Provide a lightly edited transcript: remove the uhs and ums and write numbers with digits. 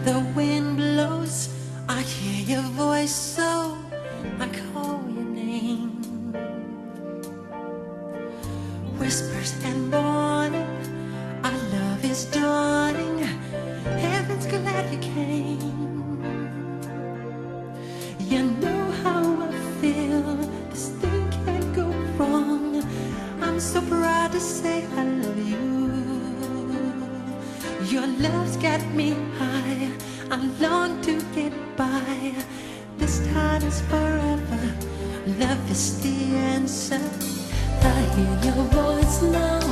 the wind blows, I hear your voice, so I call your name. Whispers and warning, our love is dawning. Heaven's glad you came. You know how I feel, this thing can't go wrong. I'm so proud to say I love you. Your love's got me high, I long to get by. This time is forever, love is the answer. I hear your voice now,